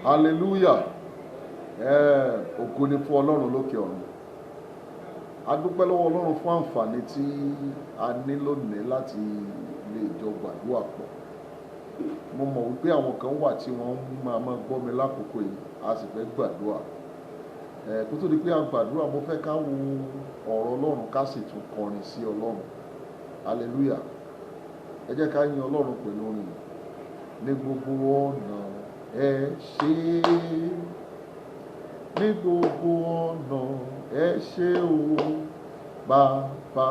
hallelujah. Ògo ni fún Ọlọ́run lókè ọ̀run. A dúpẹ́ lọ́wọ́ Ọlọ́run fún àǹfààní tí a ní lónìí láti lè jọ gbàdúrà pọ̀. Mo mọ̀ wípé àwọn kan wà tí wọ́n máa gbọ́ mi lákòókò yìí, a sì fẹ́ gbàdúrà. Kó tó di pé a gbàdúrà, mo fẹ́ ká wo ọ̀rọ̀ Ọlọ́run ká sì tún kọrin sí Ọlọ́run. Hallelujah. Ẹ jẹ́ ká yin Ọlọ́run pẹ̀lú orin. Ní gbogbo ọ̀nà ẹ ṣé, ní gbogbo ọ̀nà ẹ ṣé o Bàbá,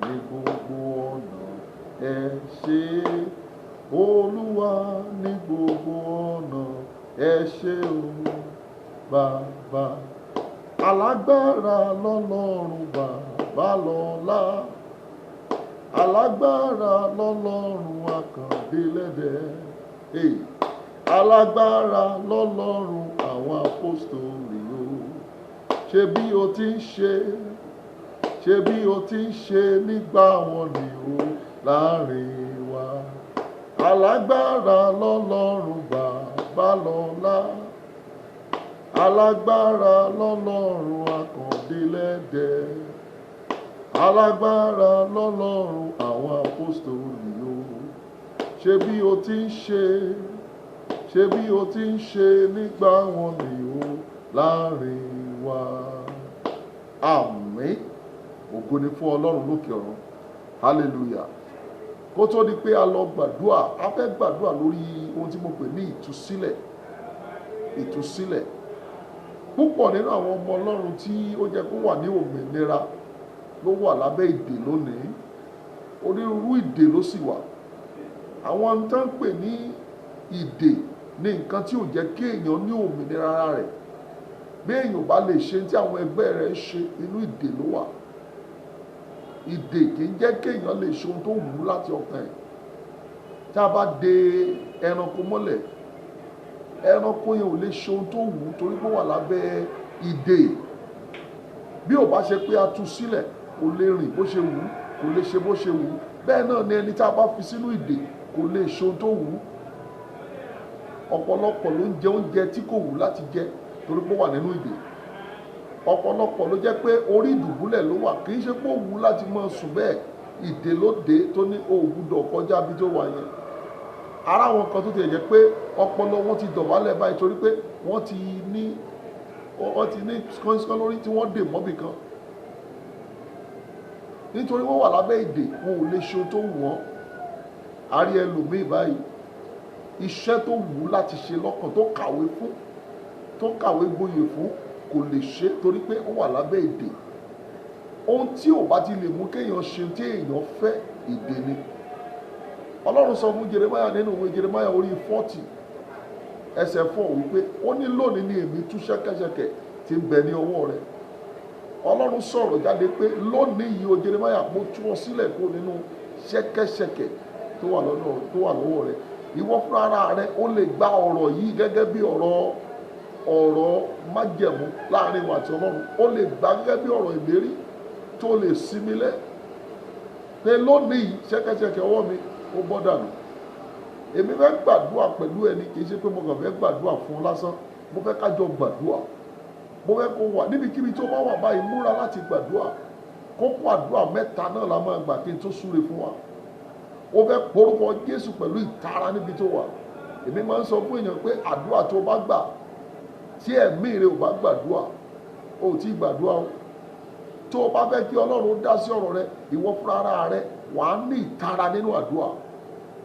ní gbogbo ọ̀nà ẹ ṣé Olúwa, ní gbogbo ọ̀nà ẹ ṣé o Bàbá. Alágbára lọ́lọ́run bàbá lọ́lá, alágbára lọ́lọ́run àkàndélẹ́dẹ́, alágbára lọ́lọ́run àwọn apọ́stólì o. Ṣé bí o ti ń ṣe, ṣé bí o ti ń ṣe nígbà wọn ni o láàrin wa. Alágbára lọ́lọ́run bàbá lọ́lá, alágbára lọ́lọ́run àkàndélẹ́dẹ́, alágbára lọ́lọ́run àwọn apọ́stólì o. Ṣé bí o ti ń ṣe, ṣé bí o ti ń ṣe nígbà wọn ni o láàrin wa. Àmín. Ògo ni fún Ọlọ́run lókè ọ̀run. Hallelujah. Kó tó di pé a lọ gbàdúrà, a fẹ́ gbàdúrà lórí ohun tí mo pè ní ìtúsílẹ̀. Ìtúsílẹ̀. Púpọ̀ nínú àwọn ọmọ Ọlọ́run tí ó jẹ́ kó wà ní òmìnira ló wà lábẹ́ ìdè lónìí. Onírúurú ìdè ló sì wà. Àwọn tó ń pè ní ìdè ní nǹkan tí ò jẹ́ kí èèyàn ní òmìnira ara rẹ̀. Bí èèyàn bá lè ṣe tí àwọn ẹgbẹ́ rẹ̀ ṣe, inú ìdè ló wà. Ìdè kì í jẹ́ kí èèyàn lè ṣe ohun tó wù ú láti ọkàn ẹ̀. Tá a bá de ẹranko mọ́lẹ̀, ẹranko yẹn ò lè ṣe ohun tó wù ú torí pé ó wà lábẹ́ ìdè. Bí ò bá ṣe pé a tú sílẹ̀, kò lè rìn bó ṣe wù ú, kò lè ṣe bó ṣe wù ú. Bẹ́ẹ̀ náà ni ẹni tá a bá fi sínú ìdè kò lè ṣe ohun tó wù ú. Ọ̀pọ̀lọpọ̀ ló ń jẹ oúnjẹ tí kò wù láti jẹ torí pé ó wà nínú ìdè. Ọ̀pọ̀lọpọ̀ ló jẹ́ pé orí ìdùbúlẹ̀ ló wà, kì í ṣe pé ó wù ú láti máa sùn bẹ́ẹ̀. Ìdè ló dé tó ní o ò gbúdọ̀ kọjá bí tó wà yẹn. Ara àwọn kan tó ti jẹ́ pé ọpọlọ wọn ti dọ̀bálẹ̀ báyìí torí pé wọ́n ti ní kọ́ńsán lórí tí wọ́n dè mọ́bì kan. Nítorí wọ́n wà lábẹ́ ìdè, wọn ò lè ṣe ohun tó wù wọ́n. A rí ẹlòmíì báyìí, iṣẹ́ tó wù ú láti ṣe lọ́kàn, tó kàwé fún, tó kàwé gboyè fún, kò lè ṣe torí pé ó wà lábẹ́ ìdè. Ohun tí ò bá ti lè mú kéèyàn ṣe tí èèyàn fẹ́, ìdè ni. Ọlọ́run sọ fún Jeremáyà nínú ìwé Jeremáyà orí 40 ẹsẹ̀ 4 wípé ó ní lónìí ni èmi tú ṣẹ́kẹ́ṣẹkẹ̀ tí ń bẹ ní ọwọ́ rẹ̀. Ọlọ́run sọ̀rọ̀ jáde pé lónìí yìí o Jeremáyà, mo tú ọ sílẹ̀ kúrò nínú ṣẹ́kẹ́ṣẹkẹ̀ tó wà lọ́wọ́ rẹ̀. Ìwọ fúnra ara rẹ ó lè gba ọ̀rọ̀ yìí gẹ́gẹ́ bí ọ̀rọ̀ májẹ̀mú láàrin wa àti Ọlọ́run. Ó lè gbà gẹ́gẹ́ bí ọ̀rọ̀ ìlérí tó lè sinmi lẹ̀. Pé lónìí ṣẹ́kẹ́ṣẹkẹ̀ ọwọ́ mi ó bọ́ dànù. Èmi fẹ́ gbàdúrà pẹ̀lú ẹni, kì í ṣe pé mo kàn fẹ́ gbàdúrà fún un lásán. Mo fẹ́ kájọ gbàdúrà. Mo fẹ́ kó wà níbikíbi tó bá wà báyìí, múra láti gbàdúrà. Kókó àdúrà mẹ́ta náà la máa gbà kí n tó súre fún wa. Ó fẹ́ porúkọ Jésù pẹ̀lú ìtara níbi tó wà. Èmi máa ń sọ fún èèyàn pé àdúrà tó bá gbà tí ẹ̀mí rẹ ò bá gbàdúrà, o ò tí ì gbàdúrà o. Tó o bá fẹ́ kí Ọlọ́run dá sí ọ̀rọ̀ rẹ, ìwọ fúnra ara rẹ wà á ní ìtara nínú àdúrà.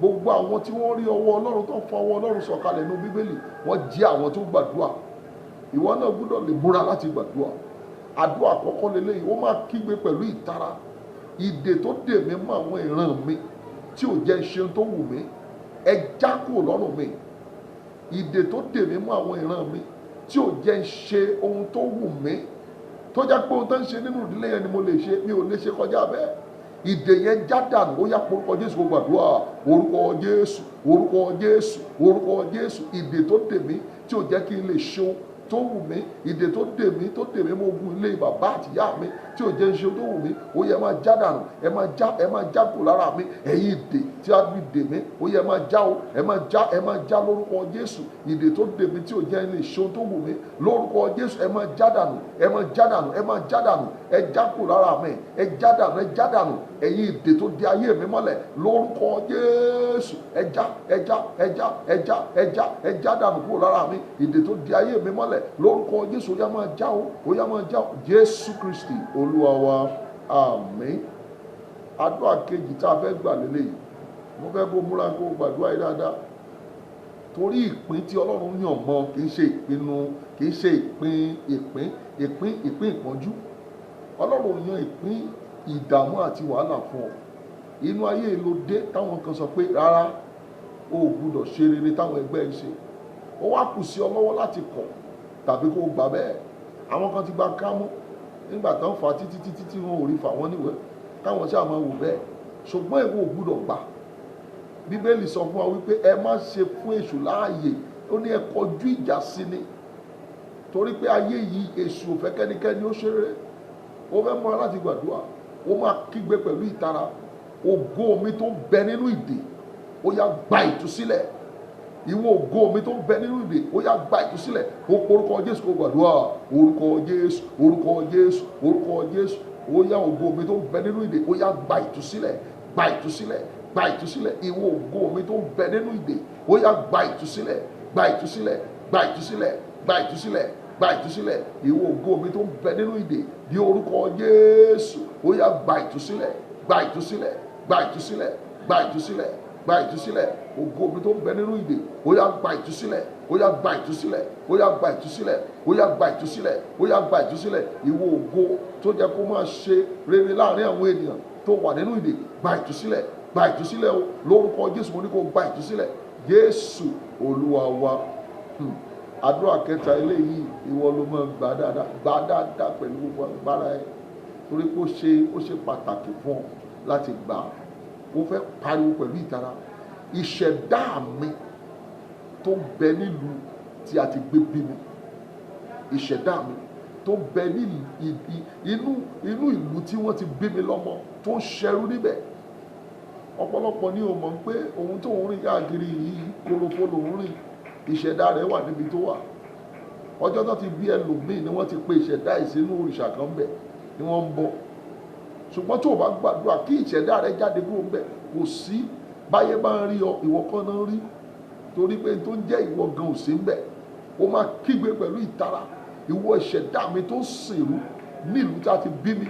Gbogbo àwọn tí wọ́n rí ọwọ́ Ọlọ́run tó fọwọ́ Ọlọ́run sọ̀kalẹ̀ nínú Bíbélì, wọ́n jẹ́ àwọn tó gbàdúrà. Ìwọ náà gbọ́dọ̀ lè múra láti gbàdúrà. Àdúrà àkọ́kọ́ lélẹ́yìí, ó máa kígbe pẹ̀lú ìtara. Ìdè tó dè mí mọ́ àwọn ìran mi tí ò jẹ́ ṣe tó wù mí, ẹ já kúrò lọ́rùn mi. Ìdè tó dè mí mọ́ àwọn ìran mi tí ò jẹ́ ṣe ohun tó wù mí, tó jẹ́ pé ohun tó ń ṣe nínú ìdílé yẹn ni mo lè ṣe, mi ò lè ṣe kọjá bẹ́ẹ̀. Ìdè yẹn já dànù. Ó yá porúkọ Jésù kó gbàdúrà. Orúkọ Jésù, orúkọ Jésù, orúkọ Jésù. Ìdè tó dè mí tí ò jẹ́ kí n lè ṣe tó wù mí, ìdè tó dè mí mọ́ ogun ilé bàbá àti ìyá mi tí ò jẹ́ iṣẹ́ tó wù mí, ó yẹ máa já dànù, ẹ máa já kù lára mi. Ẹ̀yin ìdè tí a fi dè mí, ó yẹ máa já o, ẹ máa já lórúkọ Jésù. Ìdè tó dè mí tí ò jẹ́ ilé iṣẹ́ tó wù mí, lórúkọ Jésù ẹ máa já dànù, ẹ máa já dànù, ẹ máa já dànù, ẹ já kù lára mi, ẹ já dànù, ẹ já dànù. Ẹ̀yin ìdè tó di ayé mi mọ́lẹ̀, lórúkọ Jésù ẹ já dànù kúrò lára mi. Ìdè tó di ayé mi mọ́lẹ̀, lórúkọ Jésù ó yá máa já o, ó yá máa já o. Jésù Kristi Olúwa wa, àmín. Àdúrà kejì tá a fẹ́ gbà lélẹ́yìí, mo fẹ́ kó múra kó gbàdúrà yìí dáadáa, torí ìpín tí Ọlọ́run yàn mọ́ kì í ṣe ìpinnu, kì í ṣe ìpín ìpọ́njú. Ọlọ́run yan ìpín ìdààmú àti wàhálà fún ọ. Inú ayé ló dé táwọn kan sọ pé rárá o ò gbúdọ̀ ṣe rere táwọn ẹgbẹ́ ń ṣe, ó wá kù sí ọ lọ́wọ́ láti kọ̀ tàbí kó gbà bẹ́ẹ̀. Àwọn kan ti gba kámú nígbà tó ń fa títí tí wọn ò rí fà wọ́n níwẹ̀ káwọn ṣáà máa wò bẹ́ẹ̀, ṣùgbọ́n ìwọ ò gbúdọ̀ gbà. Bíbélì sọ fún wa wípé ẹ má ṣe fún èṣù láàyè, ó ní ẹ kọjú ìjà sí ni, torí pé ayé yìí èṣù ò fẹ́ kẹ́nikẹ́ni ó ṣe rere. Ó fẹ́ múra láti gbàdúrà, ó máa kígbe pẹ̀lú ìtara, ògo mi tó ń bẹ nínú ìdè ó yá gba ìtúsílẹ̀. Ìwọ ògo mi tó ń bẹ nínú ìdè ó yá gba ìtúsílẹ̀. Ó porúkọ Jésù kó gbàdúrà, orúkọ Jésù, orúkọ Jésù, orúkọ Jésù. Ó yá ògo mi tó ń bẹ nínú ìdè ó yá gba ìtúsílẹ̀, gba ìtúsílẹ̀, gba ìtúsílẹ̀. Ìwọ ògo mi tó ń bẹ nínú ìdè ó yá gba ìtúsílẹ̀, gba ìtúsílẹ̀, gba ìtúsílẹ̀, gba ìtúsílẹ̀, gba ìtúsílẹ̀. Ìwọ ògo mi tó ń bẹ nínú ìdè ní orúkọ Jésù ó yá gba ìtúsílẹ̀, gba ìtúsílẹ̀, gba ìtúsílẹ̀, gba ìtúsílẹ̀, gba ìtúsílẹ̀. Ògo mi tó ń bẹ nínú ìdè ó yá gba ìtúsílẹ̀, ó yá gba ìtúsílẹ̀, ó yá gba ìtúsílẹ̀, ó yá gba ìtúsílẹ̀, ó yá gba ìtúsílẹ̀. Ìwọ ògo tó jẹ́ kó máa ṣe rere láàrin àwọn ènìyàn tó wà nínú ìdè, gba ìtúsílẹ̀, gba ìtúsílẹ̀ o, lórúkọ Jésù mo ní kó gba ìtúsílẹ̀. Jésù Olúwa wa. Àdúrà kẹta eléyìí ìwọ ló máa gbà dáadáa pẹ̀lú gbogbo agbára ẹ, torí pé ó ṣe pàtàkì fún ọ láti gbà. Ó fẹ́ pariwo pẹ̀lú ìtara, ìṣẹ̀dá mi tó ń bẹ nílùú tí a ti gbé bí mi, ìṣẹ̀dá mi tó ń bẹ inú ìlú tí wọ́n ti bí mi lọ́mọ tó ń ṣẹrú níbẹ̀. Ọ̀pọ̀lọpọ̀ ni ó mọ̀ pé ohun tó ń rìn káàkiri yìí korofo ló ń rìn, ìṣẹ̀dá rẹ̀ wà níbi tó wà. Ọjọ́ tó ti bí ẹlòmíì ni wọ́n ti pe ìṣẹ̀dá ìsínú òrìṣà kan bẹ̀ ni wọ́n ń bọ. Ṣùgbọ́n tó o bá gbàdúrà kí ìṣẹ̀dá rẹ̀ jáde kúrò ń bẹ̀, kò sí báyé bá ń rí ọ ìwọ kan náà rí, torí pé tó ń jẹ́ ìwọ gan ò sí ń bẹ̀. Ó máa kígbe pẹ̀lú ìtara, ìwọ ìṣẹ̀dá mi tó ń sìnrú nílùú tí a ti bí mi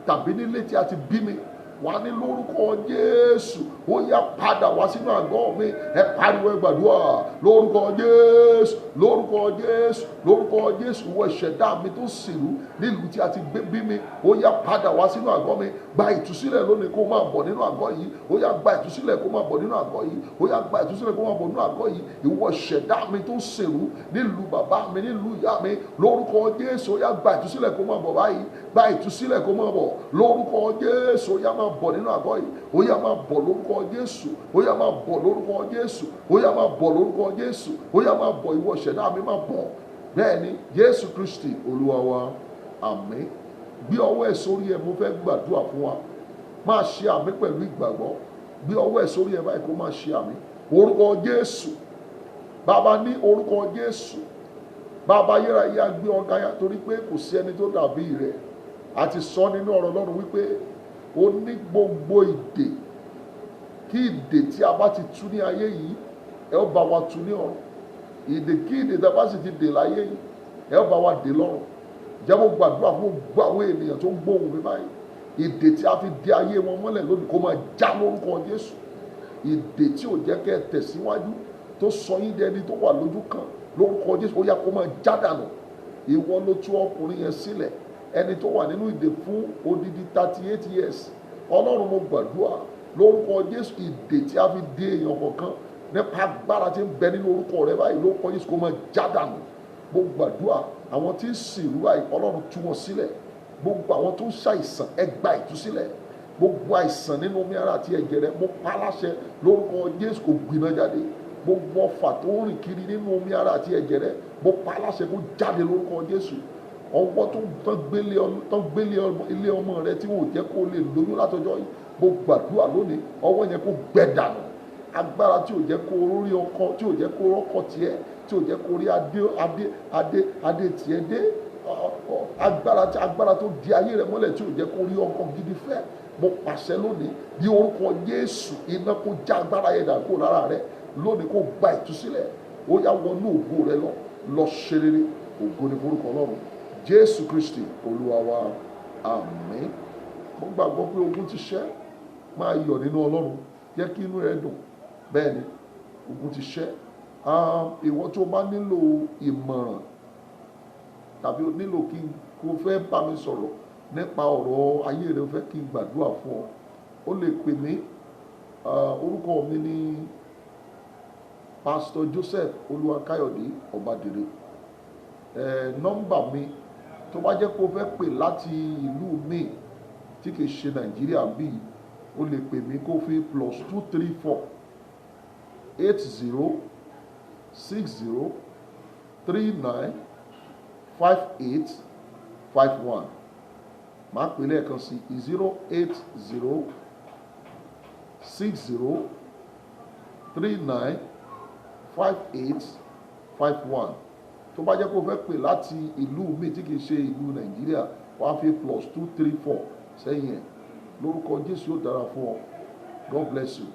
tàbí nílé tí a ti bí mi, wà ní lórúkọ Jésù ó yá padà wá sínú àgọ́ mi. Ẹ pariwo ẹ gbàdúrà lórúkọ Jésù, lórúkọ Jésù, lórúkọ Jésù. Ìwọ ìṣẹ̀dá mi tó sìnrú nílùú tí a ti bí mi, ó yá padà wá sínú àgọ́ mi. Gba ìtúsílẹ̀ lónìí kó máa bọ̀ nínú àgọ́ yìí, ó yá gba ìtúsílẹ̀ kó máa bọ̀ nínú àgọ́ yìí, ó yá gba ìtúsílẹ̀ kó máa bọ̀ nínú àgọ́ yìí. Ìwọ ìṣẹ̀dá mi tó sìnrú nílùú bàbá mi, nílùú ìyá mi, lórúkọ Jésù ó yá gba ìtúsílẹ̀ kó máa bọ̀ báyìí, gba ìtúsílẹ̀ kó máa bọ̀ lórúkọ Jésù. Ó yá máa bọ̀ nínú àgọ́ yìí, ó yá máa bọ̀ lórúkọ Jésù, ó yá máa bọ̀ lórúkọ Jésù, ó yá máa bọ̀ lórúkọ Jésù, ó yá máa bọ̀. Ìwọ ìṣẹ̀dá mi máa bọ̀. Bẹ́ẹ̀ ni Jésù Kristi Olúwa wa, àmín. Gbé ọwọ́ ẹ̀ sórí ẹ, mo fẹ́ gbàdúrà fún wa. Máa ṣe àmín pẹ̀lú ìgbàgbọ́. Gbé ọwọ́ ẹ̀ sórí ẹ báyìí kó máa ṣe àmín. Orúkọ Jésù, Bàbá ní orúkọ Jésù, Bàbá ayérayé á gbé ọ̀gá yá, torí pé kò sí ẹni tó dàbí rẹ̀. A ti sọ nínú ọ̀rọ̀ Ọlọ́run wípé ó ní gbogbo ìdè, kí ìdè tí a bá ti tú ní ayé yìí ẹ ó bá wa tú ní ọ̀run. Ìdè kí ìdè tí a bá sì ti dè láyé yìí ẹ ó bá wa dè lọ́run. Jẹ́ mo gbàdúrà fún gbogbo àwọn ènìyàn tó ń gbóhùn mi báyìí, ìdè tí a fi dè ayé wọn mọ́lẹ̀ lónìí kó máa já lórúkọ Jésù. Ìdè tí ò jẹ́ kẹ́ ẹ tẹ̀síwájú, tó sọ yín di ẹni tó wà lójú kan, lórúkọ Jésù ó yá kó máa já dànù. Ìwọ ló tú ọkùnrin yẹn sílẹ̀, ẹni tó wà nínú ìdè fún odidi 38 years. Ọlọ́run mo gbàdúrà lórúkọ Jésú, ìdè tí a fi dè èèyàn kọ̀ọ̀kan nípa agbára tí ń bẹ nínú orúkọ rẹ báyìí, lórúkọ Jésù kó máa já dànù. Mo gbàdúrà àwọn tí ń sìnrú báyìí, Ọlọ́run tú wọn sílẹ̀. Gbogbo àwọn tó ń ṣàìsàn ẹ gba ìtúsílẹ̀. Gbogbo àìsàn nínú omi ara àti ẹ̀jẹ̀ rẹ mo pa láṣẹ lórúkọ Jésù kó gbiná jáde. gbogbo ọfà tó ń rìn kiri nínú omi ara àti ẹ̀jẹ̀ rẹ mo pa aláṣẹ kó jáde lórúkọ Jésù. Ọwọ́ tó gbélé ilé ọmọ rẹ tí wọn ò jẹ́ kó lè lóyún látọjọ́ yìí, mo gbàdúrà lónìí ọwọ́ yẹn kó gbẹ dànù. Agbára tí ò jẹ́ kó rí ọkọ, tí ò jẹ́ kó rọ́kọ tiẹ̀, tí ò jẹ́ kó rí adé tiẹ̀ dé, agbára tó di ayé rẹ mọ́lẹ̀ tí ò jẹ́ kó rí ọkọ gidi fẹ́, mo pàṣẹ lónìí bí orúkọ Jésù, iná kó já agbára yẹn dà kó lára rẹ lónìí, kó gba ìtúsílẹ̀. Ó yá wọnú ògo rẹ lọ ṣe rere. Ògo ni forúkọ Ọlọ́run. Jésù Kristi Olúwa wa, àmín. Mo gbàgbọ́ pé ogun ti ṣẹ́. Máa yọ̀ nínú Ọlọ́run, jẹ́ kí inú rẹ dùn. Bẹ́ẹ̀ ni ogun ti ṣẹ́. Ìwọ tó bá nílò ìmọ̀ràn tàbí nílò kí o fẹ́ bá mi sọ̀rọ̀ nípa ọ̀rọ̀ ayé rẹ, o fẹ́ kí n gbàdúrà fún ọ, o lè pè mí. Orúkọ mi ni Pastor Joseph Olúwakáyọ̀dé Ọbádéré. Nọ́mbà mi tó bá jẹ́ kó fẹ́ pè láti ìlú mi tí kìí ṣe Nàìjíríà bí, o lè pè mí kó fi +234 80 60 39 58 51. Máa pè lẹ́ẹ̀kan sí 080 60 39 58 51. Tó bá jẹ́ kó fẹ́ pè láti ìlú mi tí kìí ṣe ìlú Nàìjíríà, wá fi +234 sẹ́yìn ẹ̀. Lórúkọ Jésù yóò dára fún ọ. God bless you.